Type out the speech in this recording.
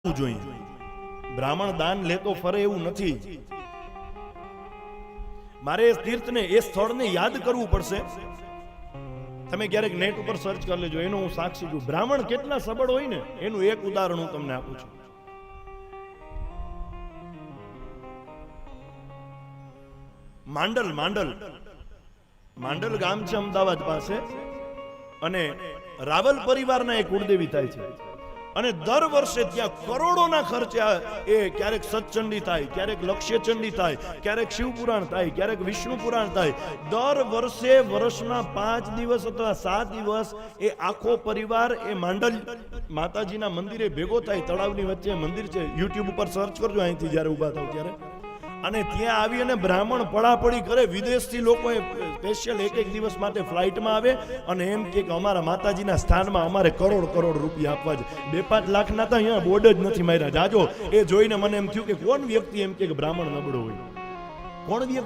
જોઈએ. બ્રાહ્મણ દાન લેતો ફરે એવું નથી. મારે એ તીર્થને એ સ્થળને યાદ કરવું પડશે. તમે ક્યારેક નેટ ઉપર સર્ચ કરી લેજો, એનો હું સાક્ષી છું. બ્રાહ્મણ કેટલા સબળ હોય ને એનું એક ઉદાહરણ હું તમને આપું છું. માંડલ ગામ છે અમદાવાદ પાસે, અને રાવલ પરિવારના એક કુળદેવી થાય છે. અને દર વર્ષે ત્યાં કરોડોના ખર્ચે એ ક્યારેક સતચંડી થાય, ક્યારેક લક્ષ્યચંડી થાય, ક્યારેક શિવપુરાણ થાય, ક્યારેક વિષ્ણુ પુરાણ થાય. દર વર્ષે વર્ષના 5 દિવસ અથવા 7 દિવસ એ આખો પરિવાર એ માંડલ માતાજીના મંદિરે ભેગો થાય. તળાવની વચ્ચે મંદિર છે, યુટ્યુબ ઉપર સર્ચ કરજો અહીંથી જ્યારે ઊભા થાવ ત્યારે. અને ત્યાં આવી અને બ્રાહ્મણ પડાપડી કરે. વિદેશથી લોકો સ્પેશિયલ એક દિવસ માટે ફ્લાઇટમાં આવે અને એમ કે અમારા માતાજીના સ્થાનમાં અમારે કરોડ રૂપિયા આપવા છે. 2-5 લાખના તો અહીંયા બોર્ડ જ નથી માર્યા. જાજો એ જોઈને મને એમ થયું કે કોણ વ્યક્તિ એમ કે બ્રાહ્મણ નબળો હોય? કોણ વ્યક્તિ